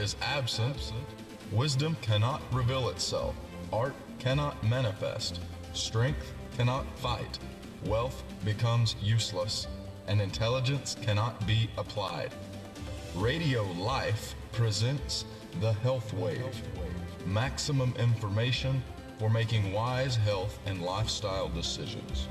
is absent, wisdom cannot reveal itself, art cannot manifest, strength cannot fight, wealth becomes useless, and intelligence cannot be applied. Radio Life presents the Health Wave. Maximum information for making wise health and lifestyle decisions.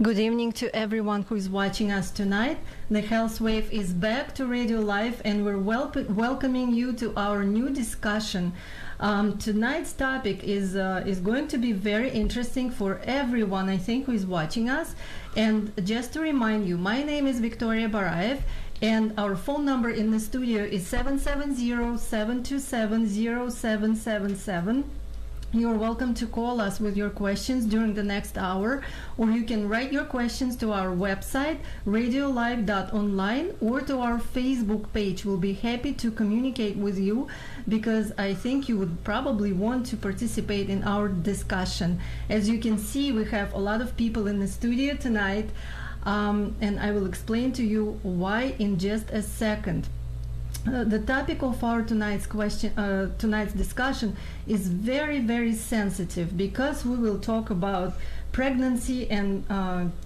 Good evening to everyone who is watching us tonight. The Health Wave is back to Radio Life, and we're welcoming you to our new discussion. Tonight's topic is going to be very interesting for everyone, I think, who is watching us. And just to remind you, my name is Victoria Barayev, and our phone number in the studio is 770-727-0777. You're welcome to call us with your questions during the next hour, or you can write your questions to our website, radiolive.online, or to our Facebook page. We'll be happy to communicate with you because I think you would probably want to participate in our discussion. As you can see, we have a lot of people in the studio tonight, and I will explain to you why in just a second. The topic of our tonight's discussion is very, very sensitive because we will talk about pregnancy and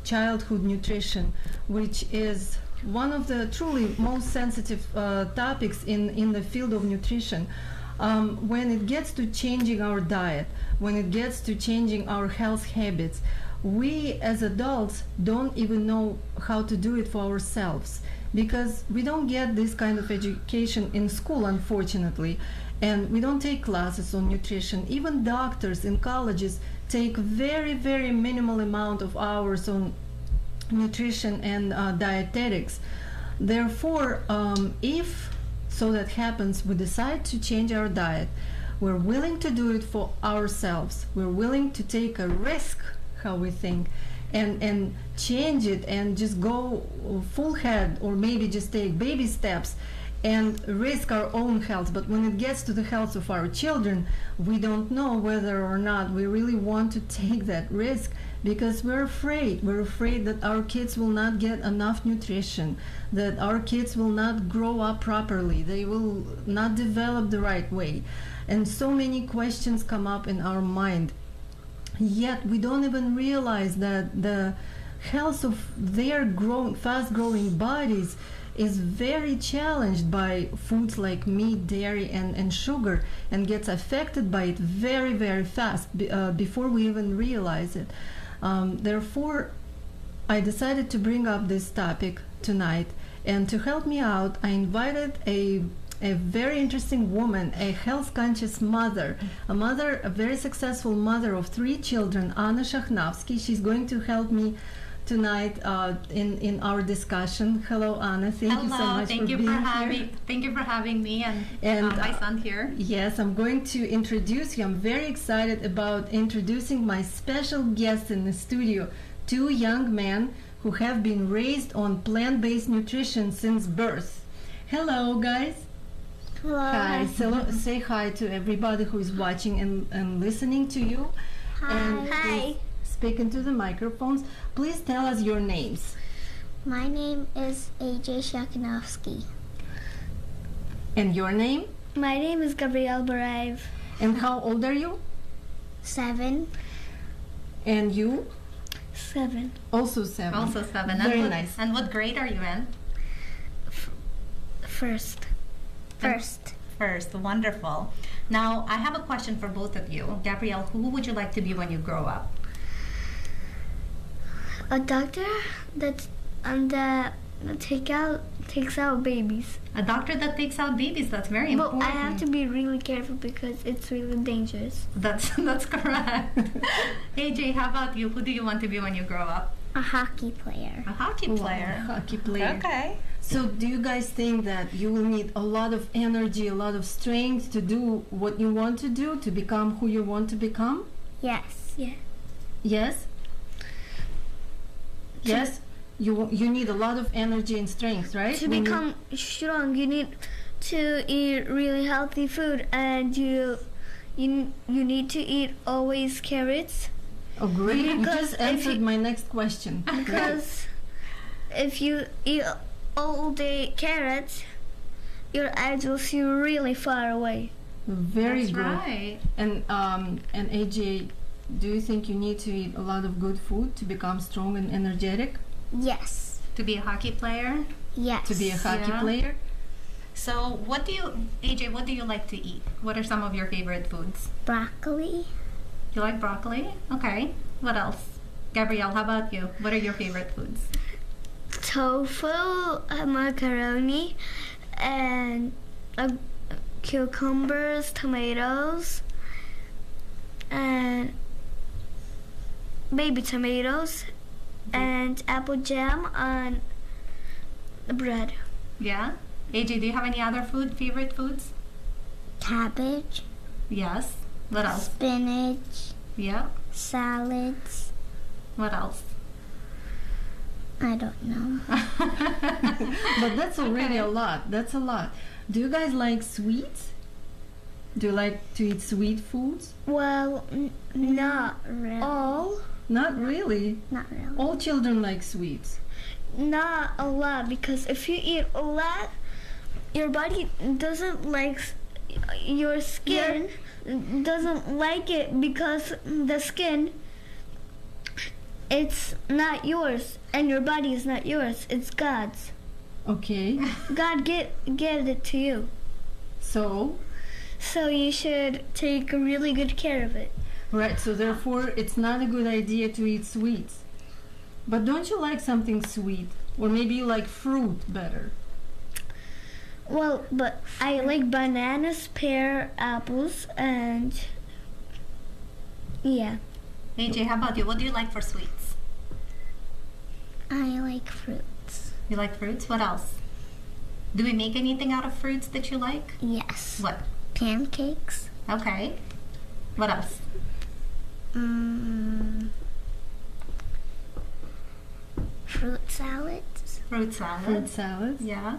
childhood nutrition, which is one of the truly most sensitive topics in the field of nutrition. When it gets to changing our diet, when it gets to changing our health habits, we as adults don't even know how to do it for ourselves, because we don't get this kind of education in school, unfortunately, and we don't take classes on nutrition. Even doctors in colleges take very, very minimal amount of hours on nutrition and dietetics. Therefore, if so that happens, we decide to change our diet, we're willing to do it for ourselves, we're willing to take a risk, how we think, and change it and just go full head, or maybe just take baby steps and risk our own health. But when it gets to the health of our children, we don't know whether or not we really want to take that risk, because we're afraid that our kids will not get enough nutrition, that our kids will not grow up properly, they will not develop the right way, and so many questions come up in our mind. Yet we don't even realize that the health of their fast-growing bodies is very challenged by foods like meat, dairy, and sugar, and gets affected by it very, very fast before we even realize it. Therefore, I decided to bring up this topic tonight, and to help me out, I invited a very interesting woman, a health-conscious mother, a very successful mother of 3 children, Anna Shakhnavsky. She's going to help me tonight in our discussion. Hello, Anna. Thank you so much for being here. Thank you for having me and my son here. Yes, I'm going to introduce you. I'm very excited about introducing my special guest in the studio, 2 young men who have been raised on plant-based nutrition since birth. Hello, guys. Hello. Hi. So say hi to everybody who is watching and listening to you. Hi. And Hi. Speak into the microphones. Please tell us your names. My name is AJ Shakinovsky. And your name? My name is Gabriel Barayev. And how old are you? 7. And you? 7. Also 7. Also 7. Very and nice. And what grade are you in? First. Wonderful. Now, I have a question for both of you. Gabrielle, who would you like to be when you grow up? A doctor that takes out babies. A doctor that takes out babies. That's very important. But I have to be really careful because it's really dangerous. That's correct. AJ, how about you? Who do you want to be when you grow up? A hockey player. A hockey player. Wow, hockey player. Okay. So do you guys think that you will need a lot of energy, a lot of strength to do what you want to do, to become who you want to become? Yes. Yeah. Yes? Yes? You need a lot of energy and strength, right? To become strong, you need to eat really healthy food, and you need to eat always carrots. Oh, great. You Because just answered my next question. Because if you eat all day carrots, your eyes will see really far away. Very That's good. right. And AJ, do you think you need to eat a lot of good food to become strong and energetic? Yes. To be a hockey player. Yes. To be a hockey Yeah. player? So AJ, what do you like to eat? What are some of your favorite foods? Broccoli. You like broccoli? Okay. What else? Gabrielle, how about you? What are your favorite foods? Tofu, macaroni, and cucumbers, tomatoes, and baby tomatoes, and apple jam on the bread. Yeah? AJ, do you have any other favorite foods? Cabbage, Yes. What else? spinach, Yeah. salads. What else? I don't know. But that's already Okay. a lot. That's a lot. Do you guys like sweets? Do you like to eat sweet foods? Well, not really. All? Not really. Not really. All children like sweets. Not a lot, because if you eat a lot, your body doesn't like your skin doesn't like it, because the skin, it's not yours, and your body is not yours, it's God's. Okay. God gave it to you, So, so you should take really good care of it. right, so therefore it's not a good idea to eat sweets. But don't you like something sweet? Or maybe you like fruit better? Well, but I like bananas, pear, apples, and yeah. AJ, how about you? What do you like for sweets? I like fruits. You like fruits? What else? Do we make anything out of fruits that you like? Yes. What? Pancakes. Okay. What else? Fruit salads. Fruit salad. Fruit salads? Yeah.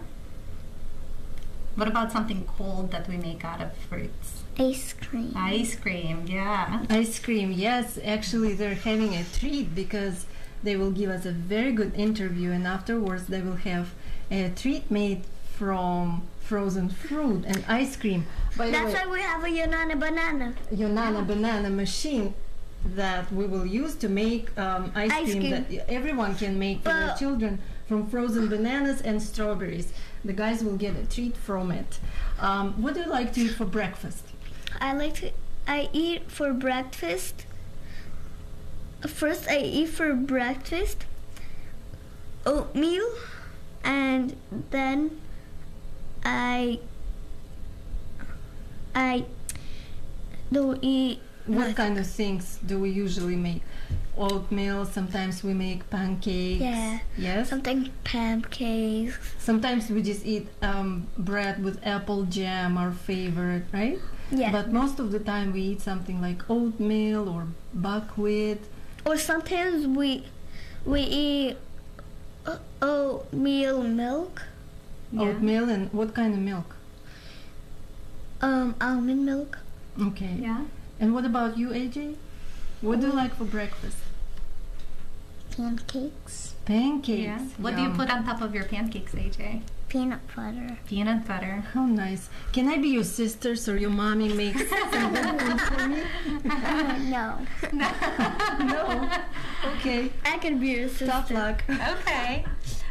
What about something cold that we make out of fruits? Ice cream. Ice cream, yeah. Ice cream, yes. Actually, they're having a treat because they will give us a very good interview, and afterwards they will have a treat made from frozen fruit and ice cream. By the That's way, why we have a Yunana banana. Yonana banana machine that we will use to make ice Ice cream cream. that everyone can make for their But- children from frozen bananas and strawberries. The guys will get a treat from it. What do you like to eat for breakfast? I eat for breakfast. First, I eat for breakfast oatmeal, and then I don't eat. What kind of things do we usually make? Oatmeal, sometimes we make pancakes. Yeah. Yes? Something pancakes. Sometimes we just eat bread with apple jam, our favorite, right? Yeah. But most of the time we eat something like oatmeal or buckwheat. Or sometimes we eat oatmeal milk, Yeah. Oatmeal, and what kind of milk? almond milk. Okay. Yeah. And what about you, AJ? What do you like for breakfast? Pancakes. Pancakes. Yeah. What do you Yum. put on top of your pancakes, AJ? Peanut butter. Peanut butter. How nice. Can I be your sister so your mommy makes some good food for me? No. No. Okay. I can be your sister. Tough luck. Okay.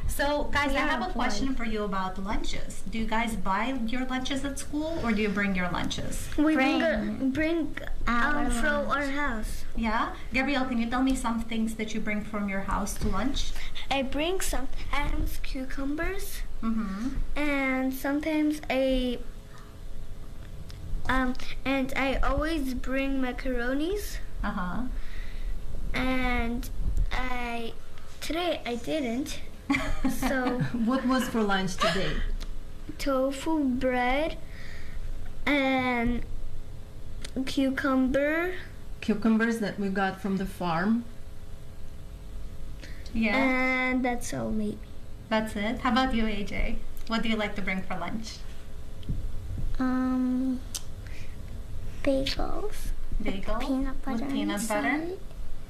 So, guys, I Yeah, have a question for you about lunches. Do you guys buy your lunches at school, or do you bring your lunches? We Bring bring our from lunch. our house. Yeah? Gabrielle, can you tell me some things that you bring from your house to lunch? I bring sometimes cucumbers, Mm-hmm. and sometimes and I always bring macaronis, Uh-huh. and today I didn't. So What was for lunch today? tofu bread and Cucumbers that we got from the farm. Yeah. and that's all maybe. That's it. How about you, AJ? What do you like to bring for lunch? Bagels. Bagel? Peanut butter. With peanut butter? inside.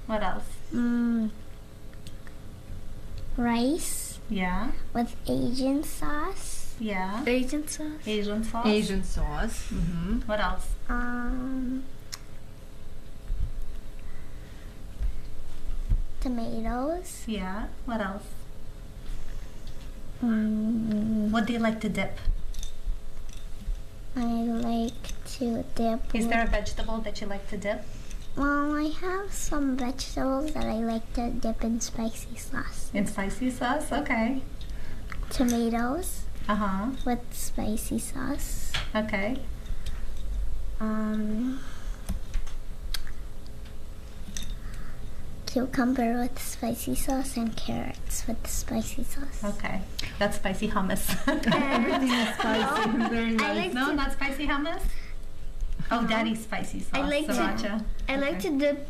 What else? Rice. Yeah. with Asian sauce. Yeah. Asian sauce. Asian sauce. Asian sauce. Mm-hmm. What else? Tomatoes. Yeah. What else? What What do you like to dip? I like to dip. Is there a vegetable that you like to dip? Well, I have some vegetables that I like to dip in spicy sauce. In spicy sauce? Okay. Tomatoes Uh-huh. with spicy sauce. Okay. Cucumber with spicy sauce and carrots with spicy sauce. Okay. That's spicy hummus. Everything is spicy. Very I nice. like No, to, not spicy hummus? Oh, daddy's spicy sauce. I like to- Sriracha. I like Okay. to dip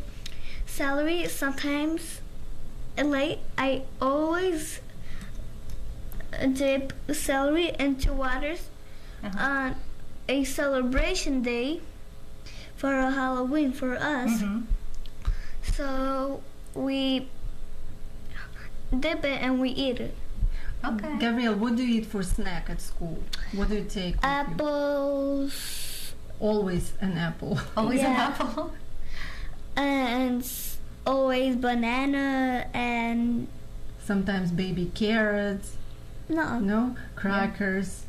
celery. Sometimes I always dip celery into waters Uh-huh. on a celebration day for a Halloween for us. Mhm. So we dip it and we eat it. Okay. Gabrielle, what do you eat for snack at school? What do you take with you? Apples Always an apple. Always an Yeah. apple. and always banana and Sometimes baby carrots. no. No? Crackers.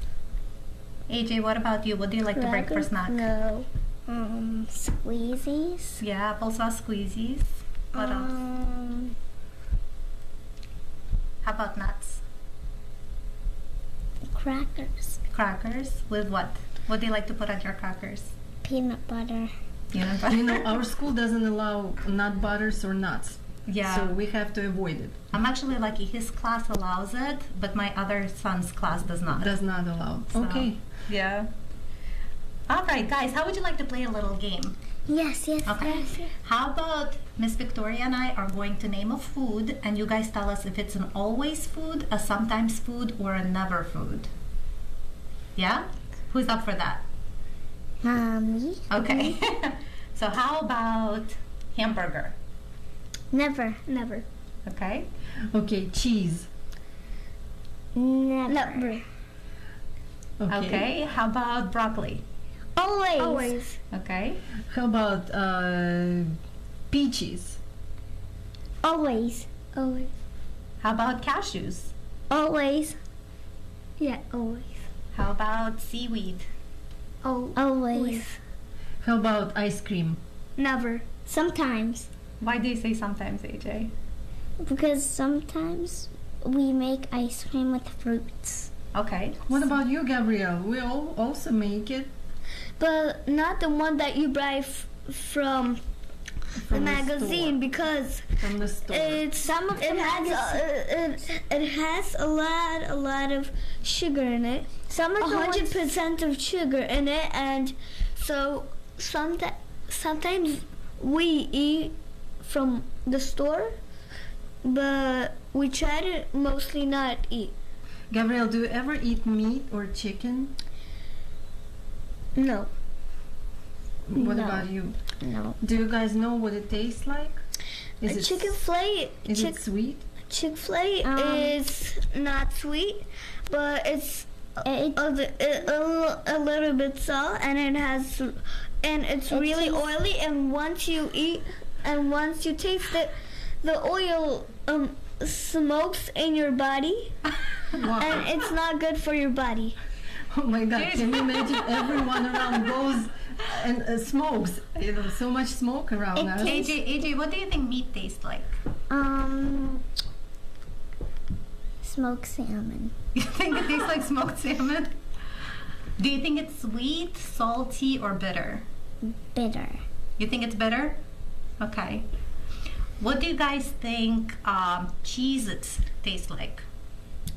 AJ, what about you? What do you like to break for Crackers? snack? No. Squeezies. Yeah, applesauce squeezies. What else? How about nuts? Crackers. Crackers with what? What do you like to put on your crackers? Peanut butter. Peanut butter. You know, our school doesn't allow nut butters or nuts. Yeah. So we have to avoid it. I'm actually lucky. His class allows it, but my other son's class does not. Does not allow. So, Okay. Yeah. All right, guys. How would you like to play a little game? Yes, yes, Okay. yes. How about Miss Victoria and I are going to name a food, and you guys tell us if it's an always food, a sometimes food, or a never food. Yeah? Who's up for that? Me? Okay. So how about hamburger? Never. Never. Okay. Okay, cheese. Never. Okay. How about broccoli? Always. Always. Okay. How about peaches? Always. Always. How about cashews? Always. Yeah, always. How about seaweed? Oh, always. How about ice cream? Never. Sometimes. Why do you say sometimes, AJ? Because sometimes we make ice cream with fruits. Okay. What about you, Gabrielle? We all also make it But not the one that you buy from the from the magazine store. because From the store. it's it has a lot of sugar in it. 100% of sugar in it, and so sometimes we eat from the store, but we try to mostly not eat. Gabrielle, do you ever eat meat or chicken? No. What No. about you? No. Do you guys know what it tastes like? Is it Chicken fillet. Is it sweet? Chick-fil-A is not sweet, but it's a little bit salt, and it's really oily. And once you eat, and once you taste it, the oil smokes in your body, Wow. and it's not good for your body. Oh my God! Can you imagine everyone around goes and smokes? You know, so much smoke around us. AJ, what do you think meat tastes like? Smoked salmon. You think it tastes like smoked salmon? Do you think it's sweet, salty, or bitter? Bitter. You think it's bitter? Okay. What do you guys think Cheez-Its taste like?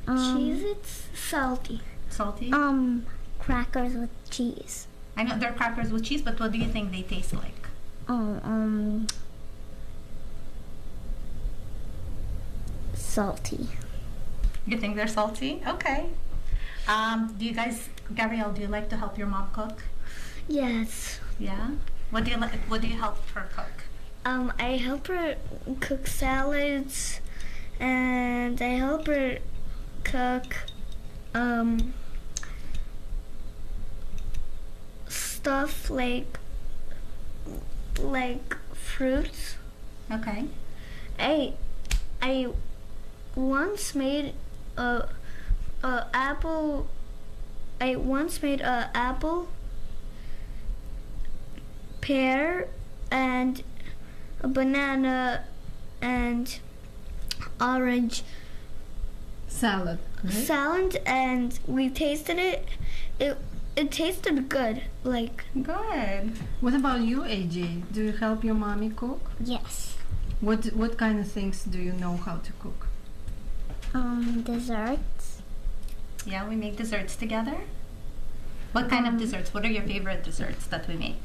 Cheese, it's salty. Salty? Crackers with cheese. I know they're crackers with cheese, but what do you think they taste like? Salty. You think they're salty? Okay. Do you guys, Gabrielle, do you like to help your mom cook? Yes. Yeah. What do you like? What do you help her cook? I help her cook salads, and I help her cook stuff like fruits. Okay. I once made a apple. I once made a apple, pear, and a banana and orange Salad. Right? salad, and we tasted it. It tasted good. Like, Good. What about you, AJ? Do you help your mommy cook? Yes. What kind of things do you know how to cook? Desserts. Yeah, we make desserts together. What kind of desserts? What are your favorite desserts that we make?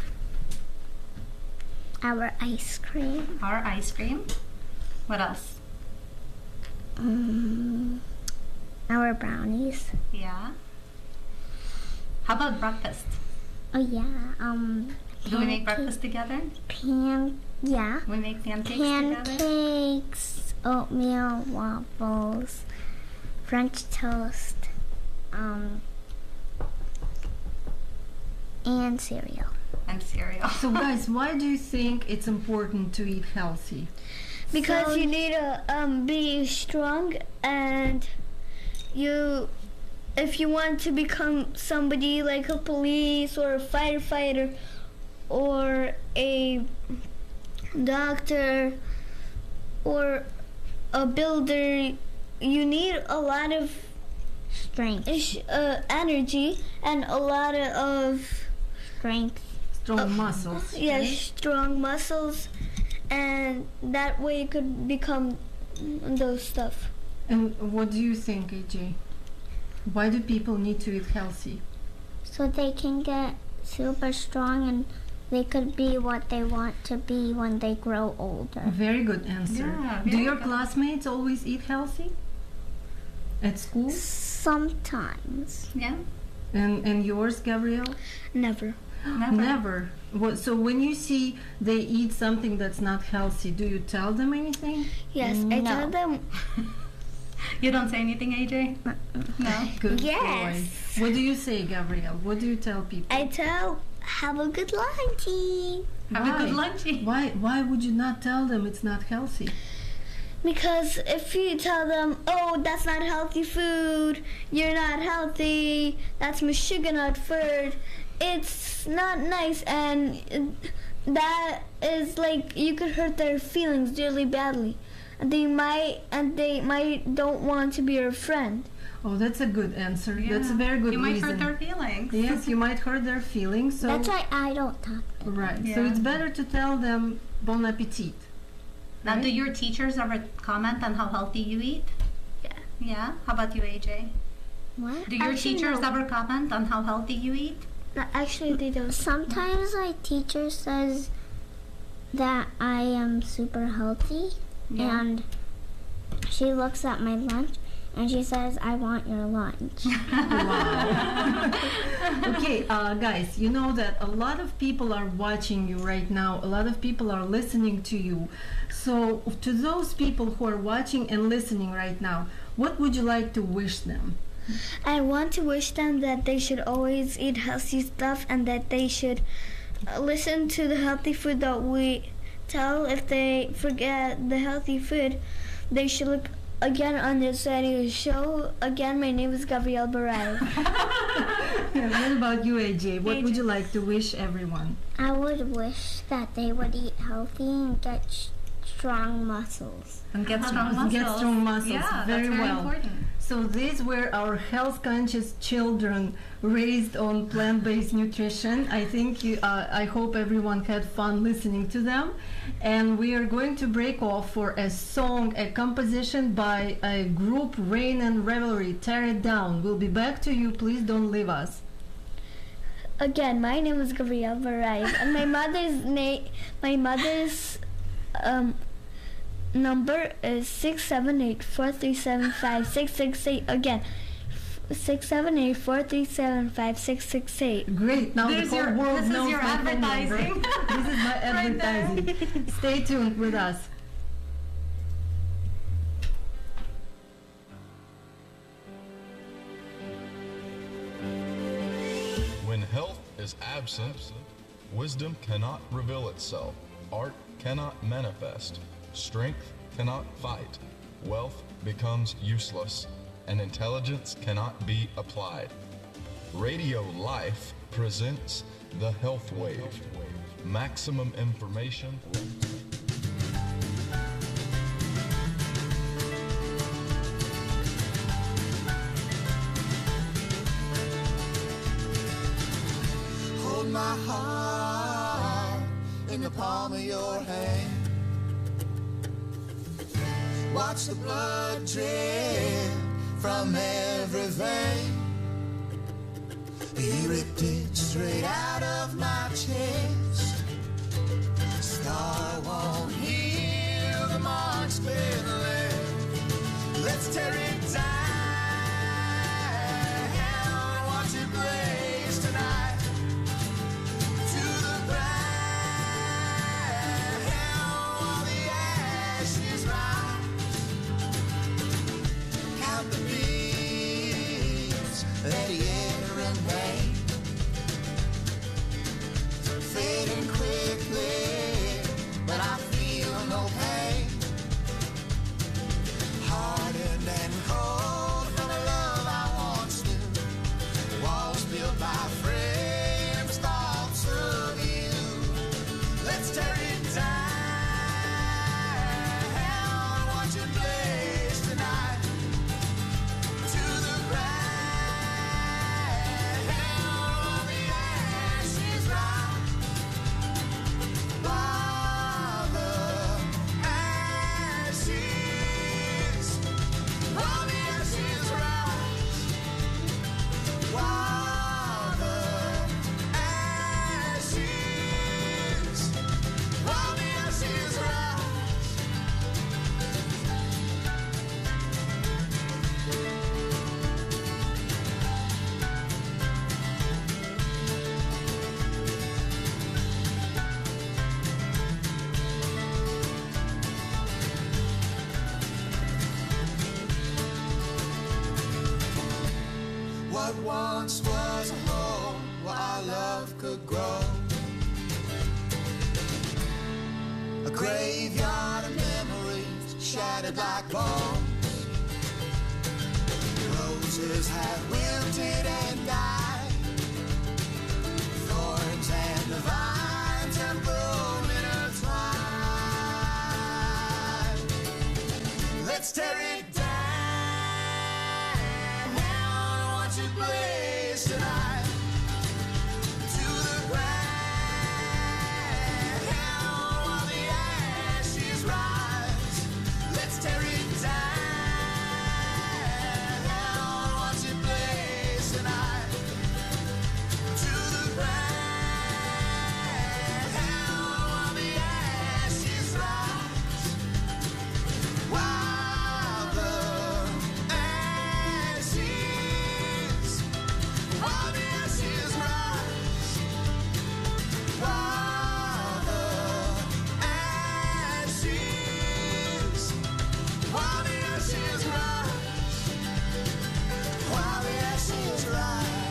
Our ice cream. Our ice cream. What else? Our brownies. Yeah. How about breakfast? Oh yeah. Do we make breakfast together? Yeah. We make pancakes together? Pancakes, oatmeal, waffles, French toast, and cereal. And cereal. So guys, why do you think it's important to eat healthy? because you need to be strong, and if you want to become somebody like a police or a firefighter or a doctor or a builder, you need a lot of Strength. energy and a lot of Strength. Strong muscles. strong muscles, and that way you could become those stuff. And what do you think, AJ? Why do people need to eat healthy? So they can get super strong and they could be what they want to be when they grow older. Very good answer. Yeah, Do very your good. classmates always eat healthy at school? Sometimes. Yeah. And yours, Gabrielle? Never. Never. So when you see they eat something that's not healthy, do you tell them anything? Yes, I No. tell them. You don't say anything, AJ? No. Good Yes. boy. What do you say, Gabrielle? What do you tell people? I tell, have a good lunchy. Have a good lunchy. Why would you not tell them it's not healthy? Because if you tell them, oh, that's not healthy food, you're not healthy, that's my sugar nut food, it's not nice, and that is like, you could hurt their feelings really badly. And they might don't want to be your friend. Oh, that's a good answer. Yeah. That's a very good You might reason. hurt their feelings. Yes, you might hurt their feelings. So That's why I don't talk. right. So Yeah. it's better to tell them bon appetit. Now, Right? do your teachers ever comment on how healthy you eat? Yeah. Yeah? How about you, AJ? What? Do your Actually, teachers no. ever comment on how healthy you eat? Actually, they don't. Sometimes my teacher says that I am super healthy, Yeah. and she looks at my lunch and she says, I want your lunch. Wow. Okay, guys, you know that a lot of people are watching you right now. A lot of people are listening to you. So, to those people who are watching and listening right now, what would you like to wish them? I want to wish them that they should always eat healthy stuff, and that they should listen to the healthy food that we tell. If they forget the healthy food, they should look again on this radio show. Again, my name is Gabrielle Barayev. Yeah, what about you, AJ? What would you like to wish everyone? I would wish that they would eat healthy and get strong muscles. And get strong muscles. Get strong muscles. Yeah, Very that's very well. important. So these were our health-conscious children raised on plant-based nutrition. I think I hope everyone had fun listening to them. And we are going to break off for a song, a composition by a group, Rain and Revelry. Tear It Down. We'll be back to you. Please don't leave us. Again, my name is Gabrielle Barayev, and my mother's number is 678-437-5668. Again, 678-437-5668. Great. Now There's the whole your- world this is knows your my phone number. advertising. This is my Right there. advertising. Stay tuned with us. is absent, wisdom cannot reveal itself, art cannot manifest, strength cannot fight, wealth becomes useless, and intelligence cannot be applied. Radio Life presents the Health Wave. Maximum information. Hold my heart in the palm of your hand. Watch the blood drip from every vein. He ripped it straight out of my chest. Scar won't heal, the mark's been left. Let's tear it down, watch it blaze tonight. To the ground, while the ashes rise. Count the beats, let the air remain. Fading quickly, but I feel no pain. Hardened and cold from the love I once knew. Walls built by frames, thoughts of you. Let's tear it down, watch it blaze tonight. To the ground, the ashes rise. While the ashes, while the ashes rise. While the ashes, while the ashes rise. What once was a home where our love could grow. A graveyard of memories shattered like bones. Roses have wilted and died. Thorns and the vines have grown intertwined. Let's tear it down, watch it blaze tonight. To the ground, while the ashes rise. Let's tear it down, watch it blaze tonight. To the ground, while the ashes rise. While the ashes, while the ashes rise. While the ashes, while the ashes rise. While the ashes rise.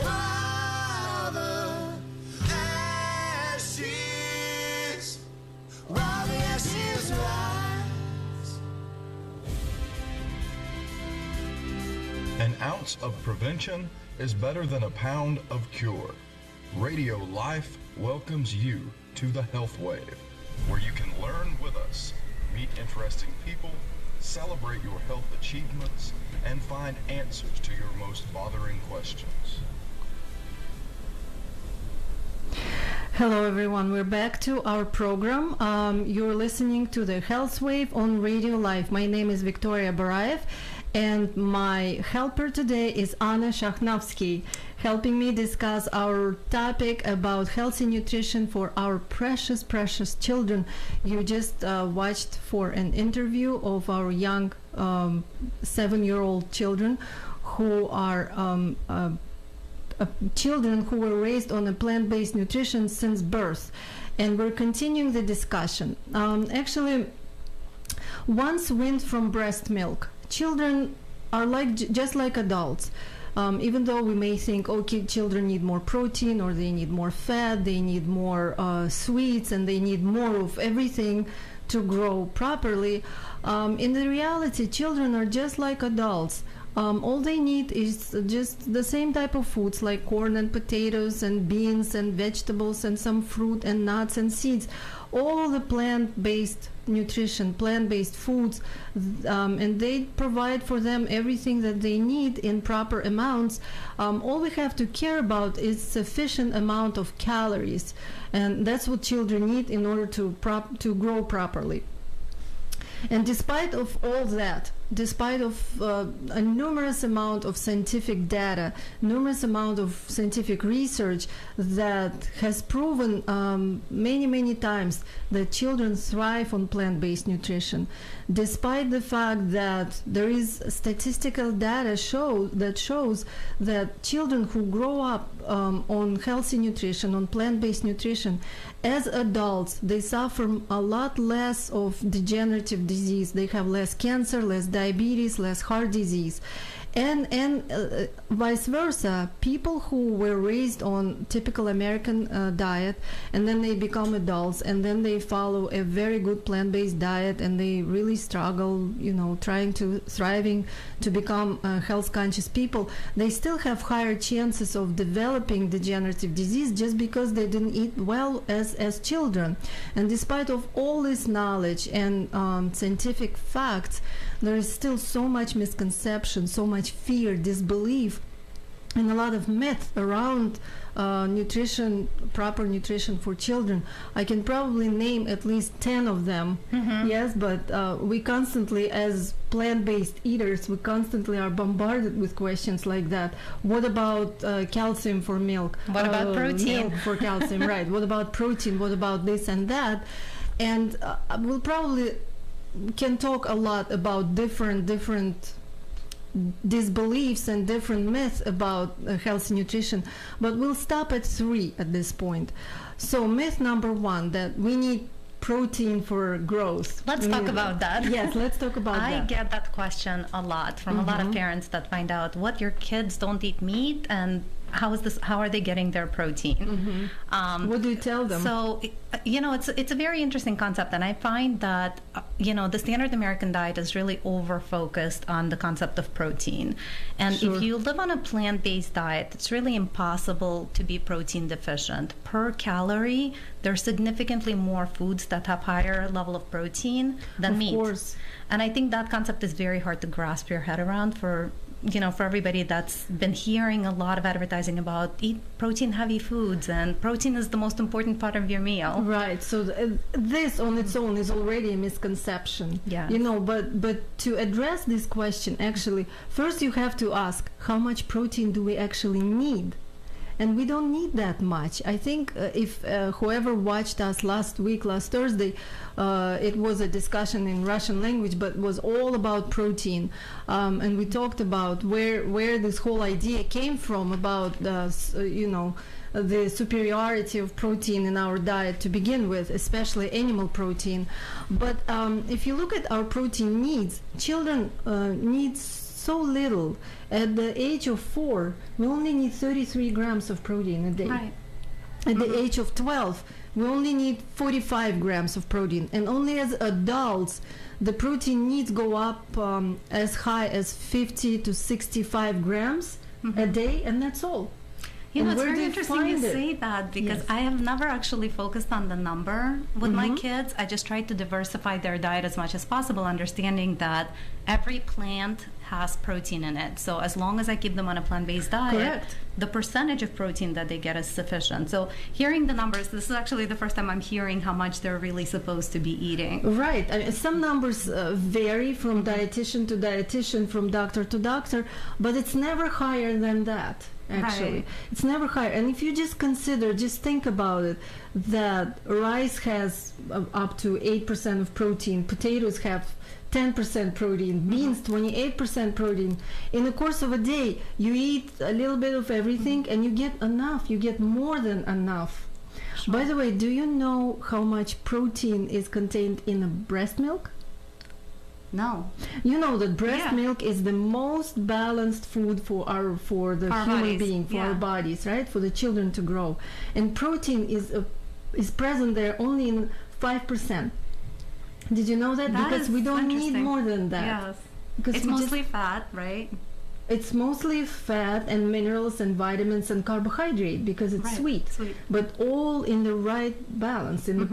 While the ashes, while the ashes rise. An ounce of prevention is better than a pound of cure. Radio Life welcomes you to the Health Wave, where you can learn with us, meet interesting people, celebrate your health achievements, and find answers to your most bothering questions. Hello everyone, we're back to our program. You're listening to the Health Wave on Radio Life. My name is Victoria Barayev, and my helper today is Anna Shakhnavsky, helping me discuss our topic about healthy nutrition for our precious children. You just watched for an interview of our young 7-year-old children who are children who were raised on a plant-based nutrition since birth, and we're continuing the discussion. Actually, once weaned from breast milk, children are like just like adults. Even though we may think, okay, children need more protein, or they need more fat, they need more sweets, and they need more of everything to grow properly, in the reality, children are just like adults. All they need is just the same type of foods, like corn and potatoes and beans and vegetables and some fruit and nuts and seeds. All the plant-based nutrition, plant-based foods, and they provide for them everything that they need in proper amounts. All we have to care about is sufficient amount of calories, and that's what children need in order to grow properly. And despite of all that, despite of a numerous amount of scientific data, numerous amount of scientific research that has proven many times that children thrive on plant-based nutrition, despite the fact that there is statistical data that shows that children who grow up on healthy nutrition, on plant-based nutrition, as adults, they suffer a lot less of degenerative disease. They have less cancer, less diabetes, less heart disease. And vice versa, people who were raised on typical American diet, and then they become adults, and then they follow a very good plant-based diet, and they really struggle, trying to thriving to become health-conscious people, they still have higher chances of developing degenerative disease just because they didn't eat well as children. And despite of all this knowledge and scientific facts, there is still so much misconception, so much fear, disbelief, and a lot of myth around nutrition, proper nutrition for children. I can probably name at least 10 of them. Yes, but we constantly, as plant-based eaters, we constantly are bombarded with questions like that. What about calcium for milk? What about protein? Milk for calcium, right. What about protein? What about this and that? And we'll probably can talk a lot about different disbeliefs and different myths about healthy nutrition, but we'll stop at 3 at this point. So myth number 1, that we need protein for growth. Let's talk about that. Yes, let's talk about that. I get that question a lot from a lot of parents that find out, what, your kids don't eat meat, and how are they getting their protein? What do you tell them? So, it's a very interesting concept, and I find that the standard American diet is really over focused on the concept of protein. And if you live on a plant-based diet, it's really impossible to be protein deficient. Per calorie, there's significantly more foods that have higher level of protein than meat. Of course. And I think that concept is very hard to grasp your head around for everybody that's been hearing a lot of advertising about eat protein-heavy foods, and protein is the most important part of your meal. Right. So this on its own is already a misconception. Yeah. But to address this question, actually, first you have to ask, how much protein do we actually need? And we don't need that much. I think if whoever watched us last Thursday, it was a discussion in Russian language, but was all about protein. And we talked about where this whole idea came from about, the superiority of protein in our diet to begin with, especially animal protein. But if you look at our protein needs, children need so little. At the age of 4, we only need 33 grams of protein a day. Right. At the age of 12, we only need 45 grams of protein. And only as adults, the protein needs go up as high as 50 to 65 grams a day, and that's all. It's very interesting you say that, because I have never actually focused on the number with my kids. I just try to diversify their diet as much as possible, understanding that every plant has protein in it. So as long as I keep them on a plant-based diet, the percentage of protein that they get is sufficient. So hearing the numbers, this is actually the first time I'm hearing how much they're really supposed to be eating. Right. I mean, some numbers vary from dietitian to dietitian, from doctor to doctor, but it's never higher than that. Actually, it's never higher. And if you just think about it, that rice has up to 8% of protein, potatoes have 10% protein, beans 28% protein. In the course of a day, you eat a little bit of everything, and you get enough. You get more than enough. Sure. By the way, do you know how much protein is contained in a breast milk? No. You know that breast Yeah. milk is the most balanced food for the Our human bodies, being, for our yeah. bodies, right? For the children to grow. And protein is present there only in 5%. Did you know that? That Because is we don't need interesting. more than that. Yes. Because It's we just- mostly fat, right? it's mostly fat and minerals and vitamins and carbohydrate because it's Right, sweet, sweet. but all in the right balance, in the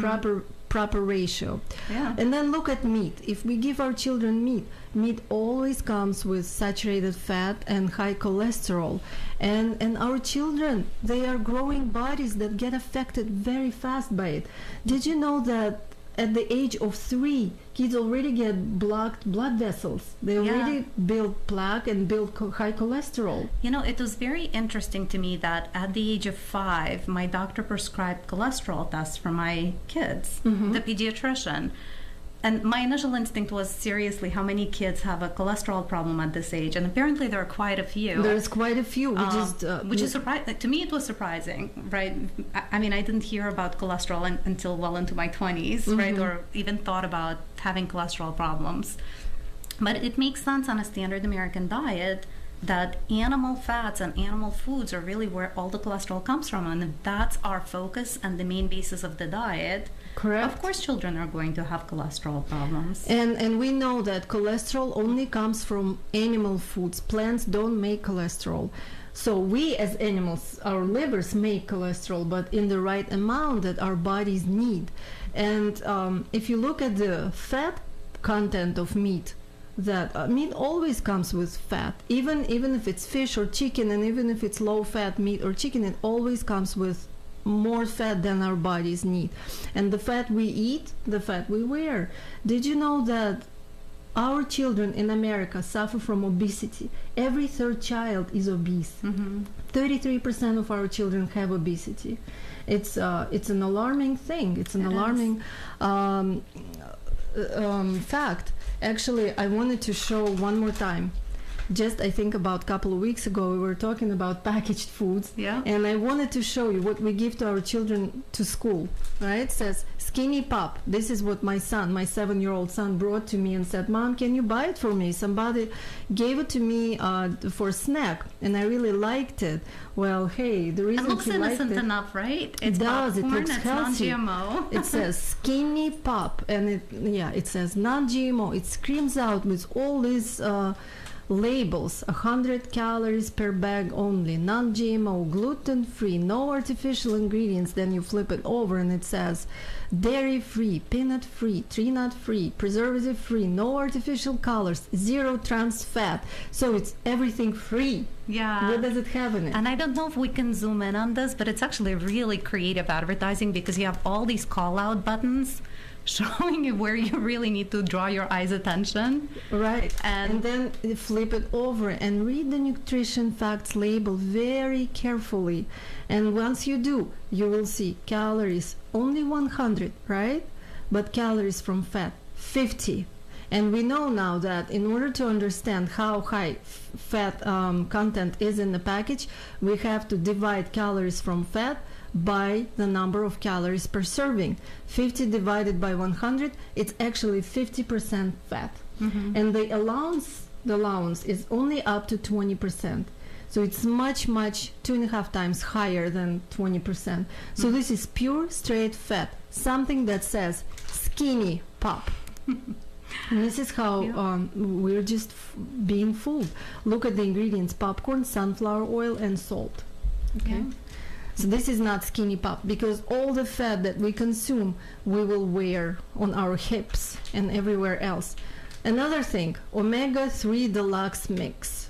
proper ratio. Yeah. And then look at meat. If we give our children meat always comes with saturated fat and high cholesterol. And our children, they are growing bodies that get affected very fast by it. Did you know that at the age of 3, kids already get blocked blood vessels? They already build plaque and build high cholesterol. You know, it was very interesting to me that at the age of 5, my doctor prescribed cholesterol tests for my kids, the pediatrician. And my initial instinct was, seriously, how many kids have a cholesterol problem at this age? And apparently there are quite a few. There's quite a few. Which is surprising. To me, it was surprising, right? I mean, I didn't hear about cholesterol until well into my 20s, right? Or even thought about having cholesterol problems. But it makes sense on a standard American diet that animal fats and animal foods are really where all the cholesterol comes from. And if that's our focus and the main basis of the diet, Correct. of course children are going to have cholesterol problems. And we know that cholesterol only comes from animal foods. Plants don't make cholesterol. So we as animals, our livers make cholesterol, but in the right amount that our bodies need. And if you look at the fat content of meat, that meat always comes with fat, even if it's fish or chicken, and even if it's low fat meat or chicken, it always comes with more fat than our bodies need. And the fat we eat, the fat we wear. Did you know that our children in America suffer from obesity? Every 3rd child is obese. 33% of our children have obesity. It's an alarming thing. It's an alarming fact. Actually, I wanted to show one more time. Just, I think about a couple of weeks ago, we were talking about packaged foods. Yeah. And I wanted to show you what we give to our children to school. Right? It says Skinny Pop. This is what my 7-year-old son brought to me and said, Mom, can you buy it for me? Somebody gave it to me for a snack, and I really liked it. Well, hey, the reason It looks he liked innocent it, enough, right? It's does. It popcorn, looks it's healthy. non-GMO. It says Skinny Pop, and it says non-GMO. It screams out with all these labels: 100 calories per bag only, non-GMO, gluten-free, no artificial ingredients. Then you flip it over and it says dairy-free, peanut-free, tree nut-free, preservative-free, no artificial colors, 0 trans fat. So it's everything free. Yeah. What does it have in it? And I don't know if we can zoom in on this, but it's actually really creative advertising because you have all these call-out buttons showing you where you really need to draw your eyes' attention. Right. And then you flip it over and read the nutrition facts label very carefully. And once you do, you will see calories only 100, right? But calories from fat 50. And we know now that in order to understand how high fat content is in the package, we have to divide calories from fat by the number of calories per serving. 50 divided by 100, it's actually 50% fat. And the allowance is only up to 20%. So it's much 2.5 times higher than 20%. So this is pure straight fat, something that says Skinny Pop. And this is how we're just being fooled. Look at the ingredients: popcorn, sunflower oil, and salt. Okay. Yeah. So this is not Skinny Pop, because all the fat that we consume, we will wear on our hips and everywhere else. Another thing, omega-3 deluxe mix.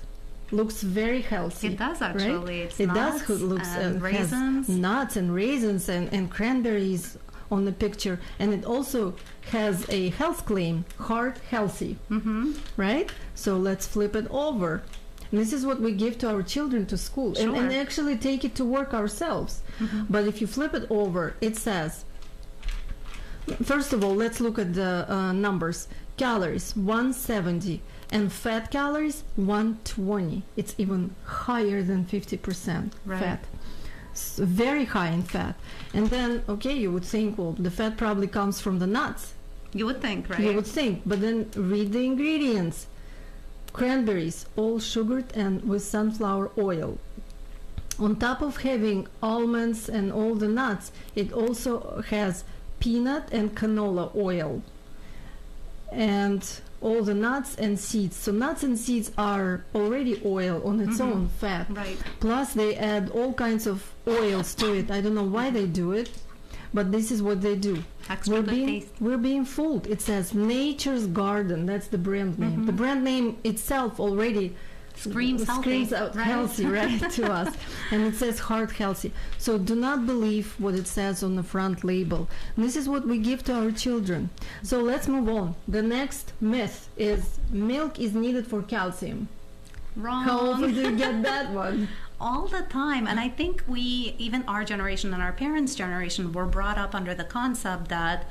Looks very healthy. It does actually. Right? It's it nuts does looks and raisins. Has nuts and raisins and cranberries on the picture, and it also has a health claim: heart healthy. Right? So let's flip it over. And this is what we give to our children to school, Sure. and actually take it to work ourselves. But if you flip it over, it says, first of all, let's look at the numbers. Calories 170 and fat calories 120. It's even higher than 50% Right. fat. Very high in fat. And then, okay, you would think, well, the fat probably comes from the nuts. You would think, right? You would think, but then read the ingredients. Cranberries, all sugared and with sunflower oil. On top of having almonds and all the nuts, it also has peanut and canola oil. And all the nuts and seeds. So nuts and seeds are already oil on its own, fat. Right. Plus they add all kinds of oils to it. I don't know why they do it, but this is what they do. Extra good taste. We're being fooled. It says Nature's Garden. That's the brand name. The brand name itself already Screams healthy, out right? healthy, right, to us. And it says heart healthy. So do not believe what it says on the front label. And this is what we give to our children. So let's move on. The next myth is milk is needed for calcium. Wrong. How often do you get that one? All the time. And I think we, even our generation and our parents' generation, were brought up under the concept that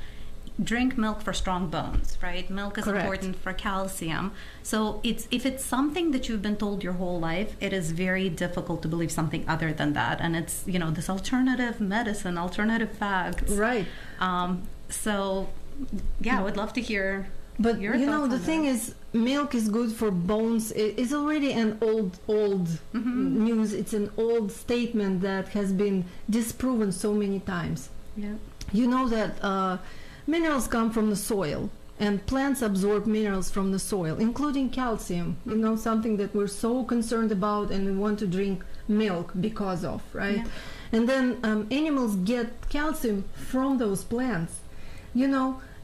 drink milk for strong bones, right? Milk is Correct. important for calcium. So if it's something that you've been told your whole life, it is very difficult to believe something other than that. And it's, this alternative medicine, alternative facts. Right. So, yeah, I would love to hear But your thoughts the on thing that. is, milk is good for bones. It's already an old news. It's an old statement that has been disproven so many times. Yeah. You know that minerals come from the soil, and plants absorb minerals from the soil, including calcium. Something that we're so concerned about and we want to drink milk because of, right? Yeah. And then animals get calcium from those plants.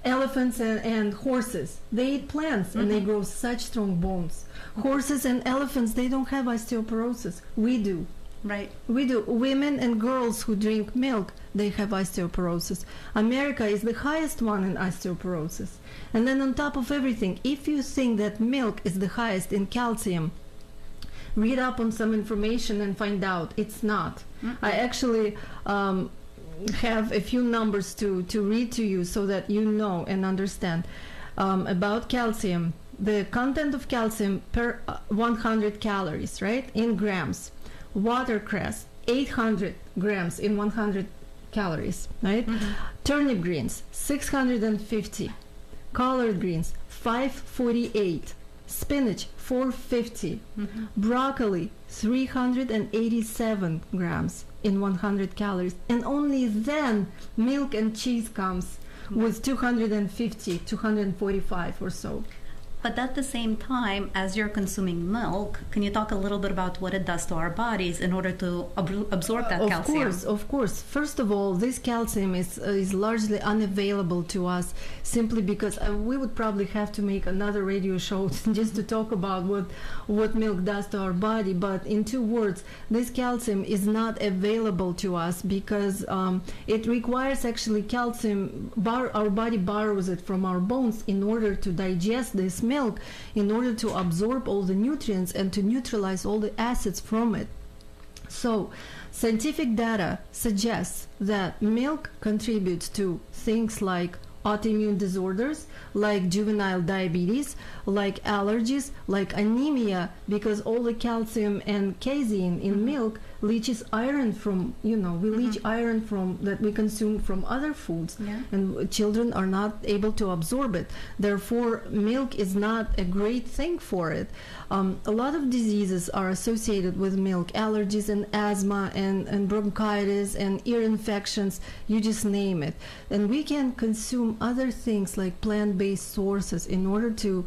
Elephants and horses, they eat plants and they grow such strong bones. Horses and elephants, they don't have osteoporosis. We do. Right. We do. Women and girls who drink milk, they have osteoporosis. America is the highest one in osteoporosis. And then on top of everything, if you think that milk is the highest in calcium, read up on some information and find out it's not. I actually have a few numbers to read to you so that you know and understand about calcium. The content of calcium per 100 calories, right, in grams. Watercress, 800 grams in 100 calories, right? Turnip greens, 650. Collard greens, 548. Spinach, 450. Broccoli, 387 grams in 100 calories. And only then milk and cheese comes with 250, 245 or so. But at the same time, as you're consuming milk, can you talk a little bit about what it does to our bodies in order to absorb that calcium? Of course. First of all, this calcium is largely unavailable to us simply because we would probably have to make another radio show just to talk about what milk does to our body. But in 2 words, this calcium is not available to us because it requires actually calcium. Our body borrows it from our bones in order to digest this milk, in order to absorb all the nutrients and to neutralize all the acids from it. So scientific data suggests that milk contributes to things like autoimmune disorders, like juvenile diabetes, like allergies, like anemia, because all the calcium and casein in milk leaches iron from, we leach iron from that we consume from other foods, and children are not able to absorb it. Therefore, milk is not a great thing for it. A lot of diseases are associated with milk, allergies and asthma and bronchitis and ear infections, you just name it. And we can consume other things like plant-based sources in order to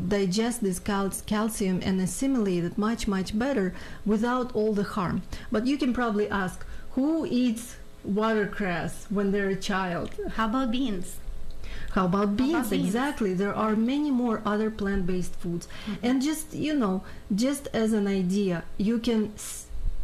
digest this calcium and assimilate it much, much better without all the harm. But you can probably ask, who eats watercress when they're a child? How about beans? How about beans? beans? Exactly. There are many more other plant-based foods. And just, just as an idea, you can,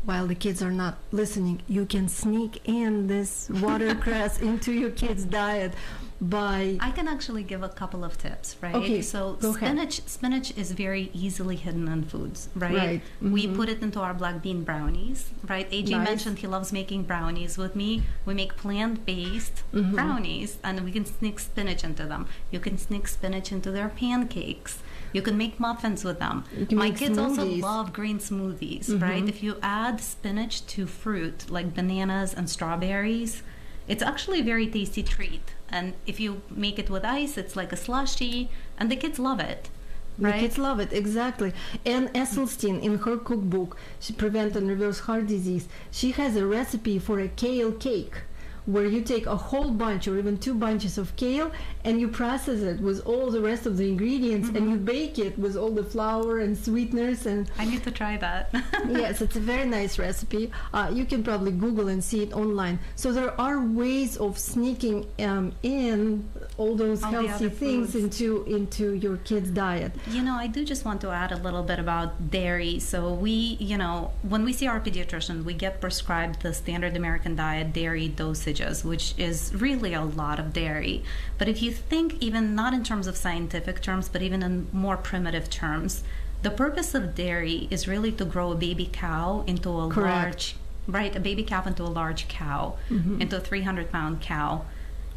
while the kids are not listening, you can sneak in this watercress into your kids' diet by... I can actually give a couple of tips, right? Okay, so go ahead. spinach is very easily hidden in foods, right? Right. We put it into our black bean brownies, right? AJ Nice. mentioned he loves making brownies with me. We make plant-based brownies, and we can sneak spinach into them. You can sneak spinach into their pancakes. You can make muffins with them. You can My make kids also smoothies. love green smoothies, right? If you add spinach to fruit like bananas and strawberries, It's actually a very tasty treat. And if you make it with ice, it's like a slushy, and the kids love it. The Right? kids love it, exactly. Anne Esselstyn, in her cookbook, she Prevent and Reverse Heart Disease, she has a recipe for a kale cake, where you take a whole bunch or even 2 bunches of kale and you process it with all the rest of the ingredients and you bake it with all the flour and sweeteners and I need to try that. yes, it's a very nice recipe. You can probably Google and see it online. So there are ways of sneaking in all those All the healthy other things foods. into your kids' diet. You know, I do just want to add a little bit about dairy. So we, you know, when we see our pediatrician, we get prescribed the standard American diet dairy dosages, which is really a lot of dairy. But if you think even not in terms of scientific terms, but even in more primitive terms, the purpose of dairy is really to grow a baby cow into a Correct. large, right, a baby calf into a large cow, into a 300-pound cow.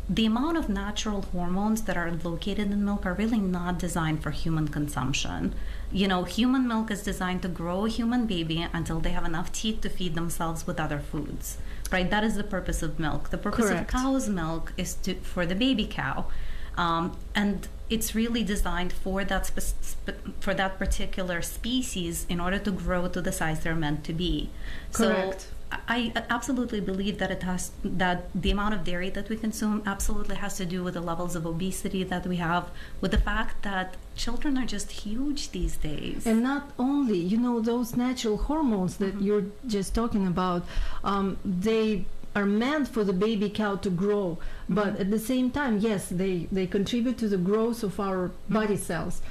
The amount of natural hormones that are located in milk are really not designed for human consumption. You know, human milk is designed to grow a human baby until they have enough teeth to feed themselves with other foods, right? That is the purpose of milk. The purpose Correct. of cow's milk is for the baby cow, and it's really designed for that for that particular species in order to grow to the size they're meant to be. Correct. So I absolutely believe that that the amount of dairy that we consume absolutely has to do with the levels of obesity that we have, with the fact that children are just huge these days. And not only, you know, those natural hormones that you're just talking about, they are meant for the baby cow to grow, but at the same time, yes, they contribute to the growth of our body cells.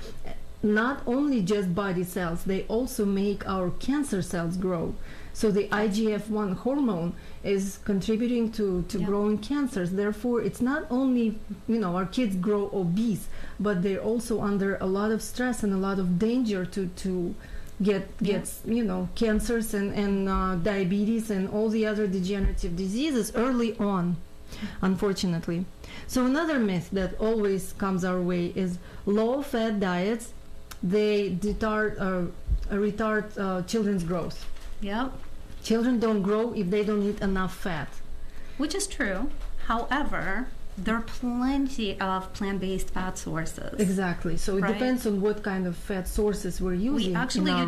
Not only just body cells, they also make our cancer cells grow. So the IGF-1 hormone is contributing to growing cancers. Therefore, it's not only, you know, our kids grow obese, but they're also under a lot of stress and a lot of danger to get you know, cancers and diabetes and all the other degenerative diseases early on, unfortunately. So another myth that always comes our way is low-fat diets. They retard children's growth. Yep. Children don't grow if they don't eat enough fat. Which is true. However, there are plenty of plant-based fat sources. Exactly. So it Right. depends on what kind of fat sources we're using. We actually, in our-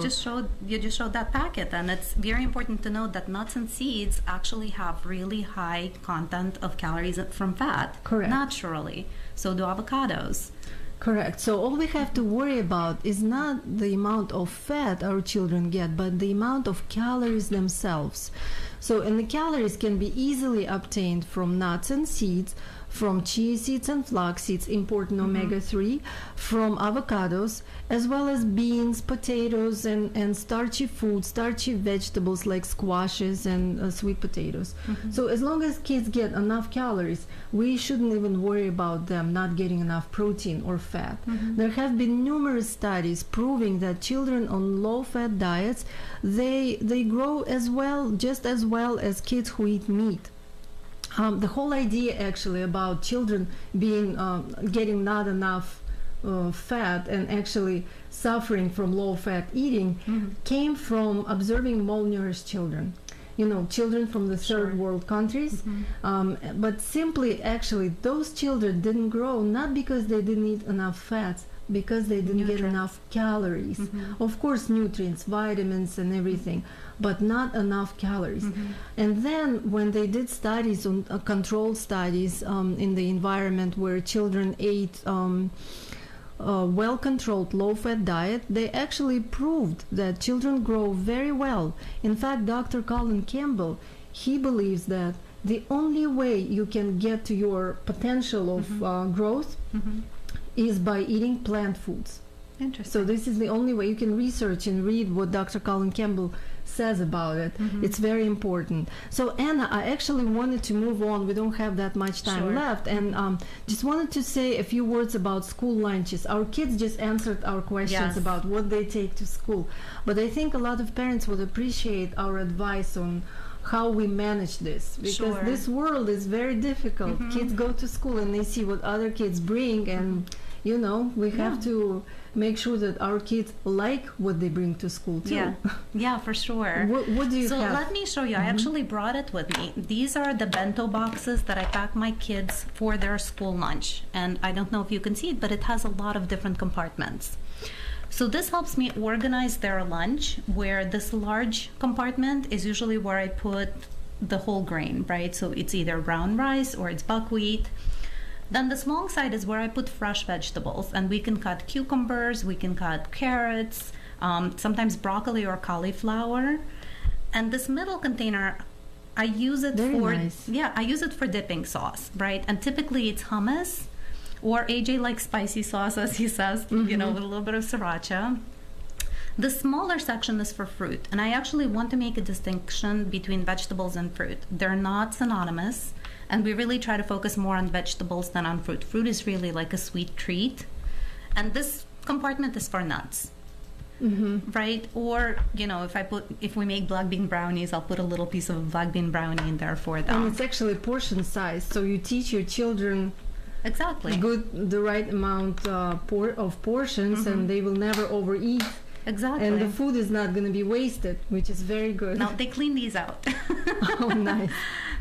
you just showed that packet, and it's very important to note that nuts and seeds actually have really high content of calories from fat. Correct. Naturally. So do avocados. Correct. So all we have to worry about is not the amount of fat our children get, but the amount of calories themselves. So, and the calories can be easily obtained from nuts and seeds, from chia seeds and flax seeds, important omega-3, from avocados, as well as beans, potatoes, and starchy foods, starchy vegetables like squashes and sweet potatoes. So as long as kids get enough calories, we shouldn't even worry about them not getting enough protein or fat. There have been numerous studies proving that children on low-fat diets, they grow as well, just as well as kids who eat meat. The whole idea actually about children being getting not enough fat and actually suffering from low-fat eating came from observing malnourished children. You know, children from the third world countries. But simply, actually, those children didn't grow not because they didn't eat enough fats, because they didn't get enough calories. Of course, nutrients, vitamins, and everything, but not enough calories. And then when they did studies on controlled studies in the environment where children ate well-controlled low-fat diet, they actually proved that children grow very well. In fact, Dr. Colin Campbell, he believes that the only way you can get to your potential of growth is by eating plant foods. Interesting. So this is the only way. You can research and read what Dr. Colin Campbell says about it. It's very important. So Anna, I actually wanted to move on. We don't have that much time left, and just wanted to say a few words about school lunches. Our kids just answered our questions about what they take to school, but I think a lot of parents would appreciate our advice on how we manage this, because this world is very difficult. Kids go to school and they see what other kids bring, and we have to make sure that our kids like what they bring to school too. Yeah, for sure. What do you so have? Let me show you. I actually brought it with me. These are the bento boxes that I pack my kids for their school lunch. And I don't know if you can see it, but it has a lot of different compartments. So this helps me organize their lunch, where this large compartment is usually where I put the whole grain, right? So it's either brown rice or it's buckwheat. Then the small side is where I put fresh vegetables, and we can cut cucumbers, we can cut carrots, sometimes broccoli or cauliflower. And this middle container, I use it I use it for dipping sauce, right? And typically it's hummus, or AJ likes spicy sauce, as he says, with a little bit of sriracha. The smaller section is for fruit, and I actually want to make a distinction between vegetables and fruit. They're not synonymous, and we really try to focus more on vegetables than on fruit. Fruit is really like a sweet treat, and this compartment is for nuts, right? Or, if we make black bean brownies, I'll put a little piece of black bean brownie in there for them. And it's actually portion size, so you teach your children exactly the right amount of portions, and they will never overeat. Exactly. And the food is not going to be wasted, which is very good. Now, they clean these out. Oh, nice.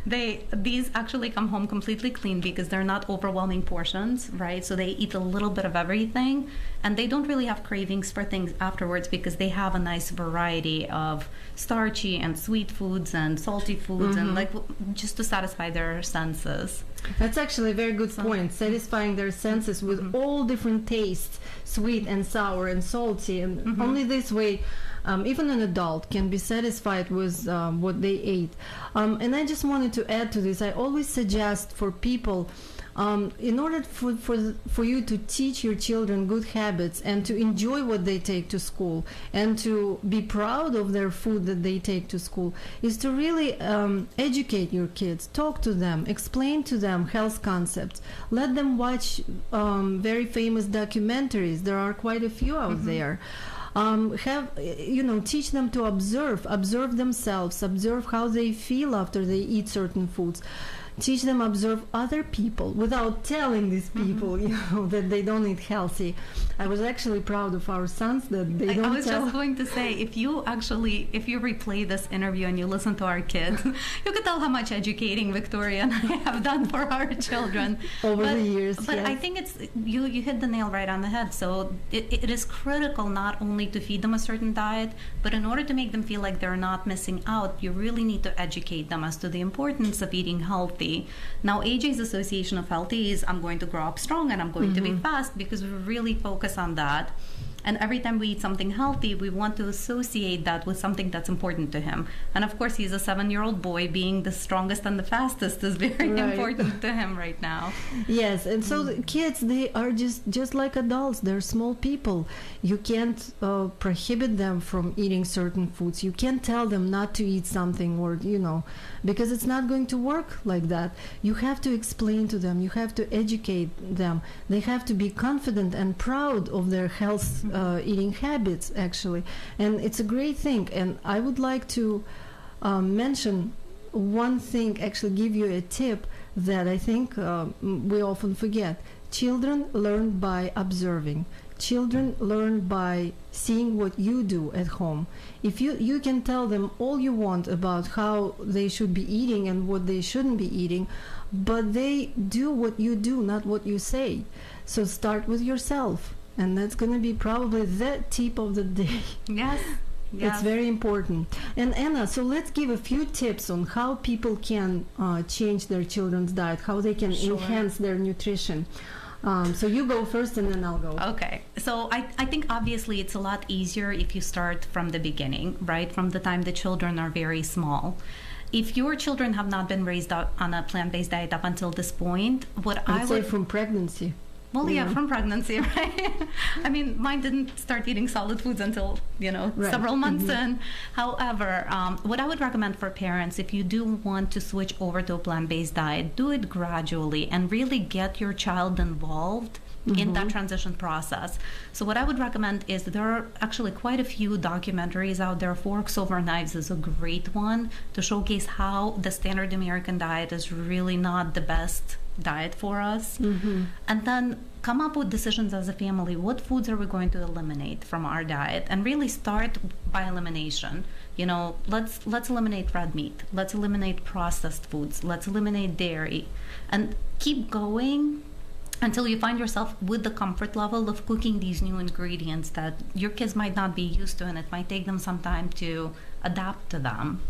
These actually come home completely clean because they're not overwhelming portions, right? So they eat a little bit of everything, and they don't really have cravings for things afterwards because they have a nice variety of starchy and sweet foods and salty foods, and just to satisfy their senses. That's actually a very good point. Satisfying their senses with all different tastes, sweet and sour and salty, and only this way even an adult can be satisfied with what they ate. And I just wanted to add to this, I always suggest for people, in order for you to teach your children good habits and to enjoy what they take to school and to be proud of their food that they take to school, is to really educate your kids, talk to them, explain to them health concepts, let them watch very famous documentaries. There are quite a few out there. Teach them to observe themselves, observe how they feel after they eat certain foods. Teach them observe other people without telling these people, that they don't eat healthy. I was actually proud of our sons that they don't tell. I was just going to say, if you replay this interview and you listen to our kids, you could tell how much educating Victoria and I have done for our children over the years. But yes. I think it's you hit the nail right on the head. So it is critical not only to feed them a certain diet, but in order to make them feel like they're not missing out, you really need to educate them as to the importance of eating healthy. Now, AJ's association of healthy is I'm going to grow up strong and I'm going to be fast, because we really focus on that. And every time we eat something healthy, we want to associate that with something that's important to him. And of course, he's a 7-year-old boy. Being the strongest and the fastest is very important to him right now. Yes, and so the kids, they are just like adults. They're small people. You can't prohibit them from eating certain foods. You can't tell them not to eat something, or because it's not going to work like that. You have to explain to them. You have to educate them. They have to be confident and proud of their health eating habits, actually. And it's a great thing. And I would like to mention one thing, actually give you a tip that I think we often forget. Children learn by observing. Children learn by seeing what you do at home. If you can tell them all you want about how they should be eating and what they shouldn't be eating, but they do what you do, not what you say. So start with yourself. And that's going to be probably the tip of the day. Yes. It's very important. And Anna, so let's give a few tips on how people can change their children's diet, how they can enhance their nutrition. So you go first and then I'll go. Okay. So I think obviously it's a lot easier if you start from the beginning, right? From the time the children are very small. If your children have not been raised up on a plant-based diet up until this point, I would say from pregnancy. Well, from pregnancy, right? I mean, mine didn't start eating solid foods until, several months in. However, what I would recommend for parents, if you do want to switch over to a plant-based diet, do it gradually and really get your child involved in that transition process. So what I would recommend is there are actually quite a few documentaries out there. Forks Over Knives is a great one to showcase how the standard American diet is really not the best diet for us, and then come up with decisions as a family. What foods are we going to eliminate from our diet? And really start by elimination. You know, let's eliminate red meat. Let's eliminate processed foods. Let's eliminate dairy, and keep going until you find yourself with the comfort level of cooking these new ingredients that your kids might not be used to, and it might take them some time to adapt to them.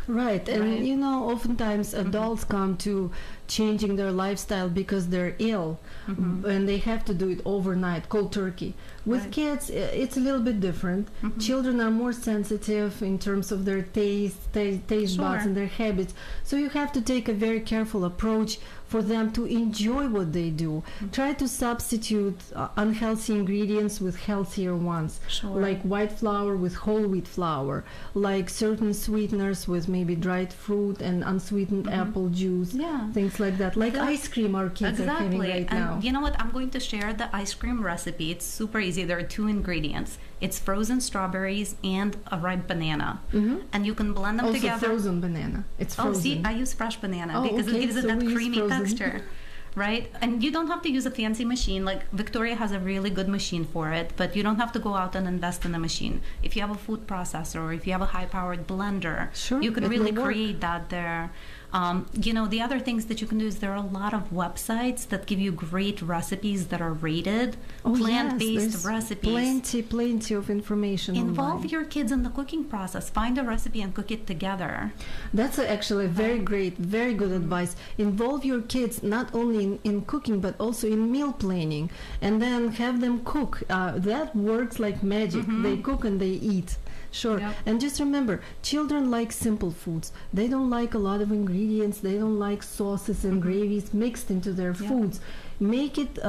Right, and you know, oftentimes adults come to changing their lifestyle because they're ill, and they have to do it overnight, cold turkey. With kids, it's a little bit different. Children are more sensitive in terms of their taste buds and their habits. So you have to take a very careful approach for them to enjoy what they do. Try to substitute unhealthy ingredients with healthier ones, like white flour with whole wheat flour, like certain sweeteners with maybe dried fruit and unsweetened apple juice, things like that, like ice cream our kids are having right now. And you know what, I'm going to share the ice cream recipe. It's super easy. There are 2 ingredients. It's frozen strawberries and a ripe banana, and you can blend them together. Also frozen banana. It's frozen. Oh, see, I use fresh banana because it gives it that creamy texture, right? And you don't have to use a fancy machine. Like Victoria has a really good machine for it, but you don't have to go out and invest in a machine. If you have a food processor or if you have a high-powered blender, you can really create that there. You know, the other things that you can do is there are a lot of websites that give you great recipes that are rated, plant-based recipes. Plenty of information. Involve online. your kids in the cooking process. Find a recipe and cook it together. That's actually very great, very good advice. Involve your kids not only in cooking but also in meal planning, and then have them cook. That works like magic. They cook and they eat. And just remember, children like simple foods. They don't like a lot of ingredients. They don't like sauces and gravies mixed into their foods. Make it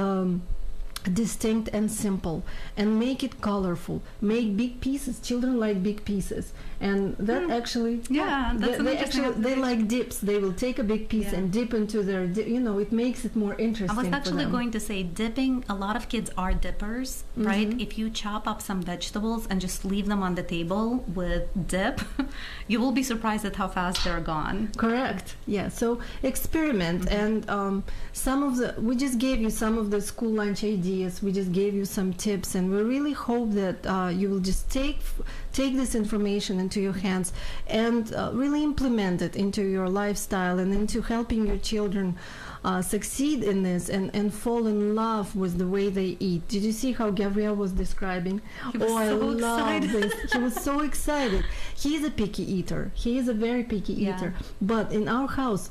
distinct and simple, and make it colorful. Make big pieces. Children like big pieces, and that actually they like dips. They will take a big piece and dip into their it makes it more interesting. I was actually going to say dipping. A lot of kids are dippers, right? If you chop up some vegetables and just leave them on the table with dip, you will be surprised at how fast they're gone. Correct. Yeah. So experiment, and we just gave you some of the school lunch ideas. We just gave you some tips, and we really hope that you will just take this information into your hands and really implement it into your lifestyle and into helping your children succeed in this and fall in love with the way they eat. Did you see how Gabriel was describing? I love this. He was so excited. He's a picky eater. He is a very picky eater. But in our house,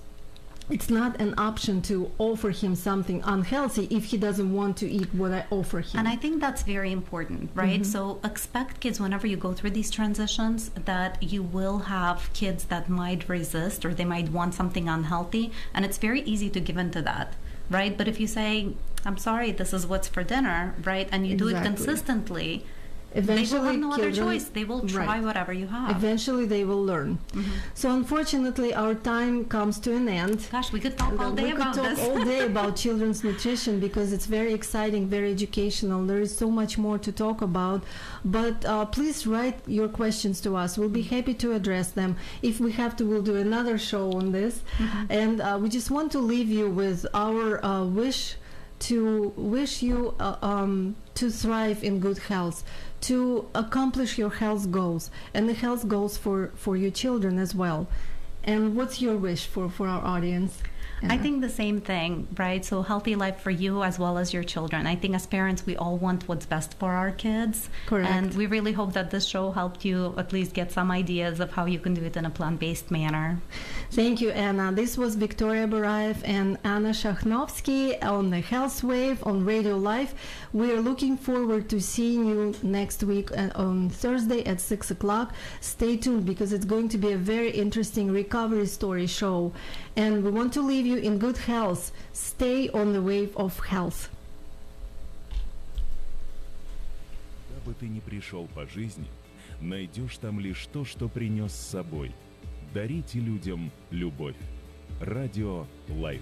it's not an option to offer him something unhealthy if he doesn't want to eat what I offer him. And I think that's very important, right? So expect kids, whenever you go through these transitions, that you will have kids that might resist or they might want something unhealthy, and it's very easy to give in to that, right? But if you say, I'm sorry, this is what's for dinner, right? And you do it consistently, eventually they will have no other choice. They will try whatever you have. Eventually they will learn. So unfortunately our time comes to an end. Gosh, we could talk all day about this. We could talk all day about children's nutrition because it's very exciting, very educational. There is so much more to talk about. But please write your questions to us. We'll be happy to address them. If we have to, we'll do another show on this. And we just want to leave you with our wish you to thrive in good health, to accomplish your health goals and the health goals for your children as well. And what's your wish for our audience? I think the same thing, right? So healthy life for you as well as your children. I think as parents, we all want what's best for our kids. Correct. And we really hope that this show helped you at least get some ideas of how you can do it in a plant-based manner. Thank you, Anna. This was Victoria Barayev and Anna Shakhnovsky on the Health Wave on Radio Life. We are looking forward to seeing you next week on Thursday at 6 o'clock. Stay tuned because it's going to be a very interesting recovery story show. And we want to leave you in good health. Stay on the wave of health. Куда бы ты ни пришел по жизни, найдешь там лишь то, что принес с собой. Дарите людям любовь. Радио Life.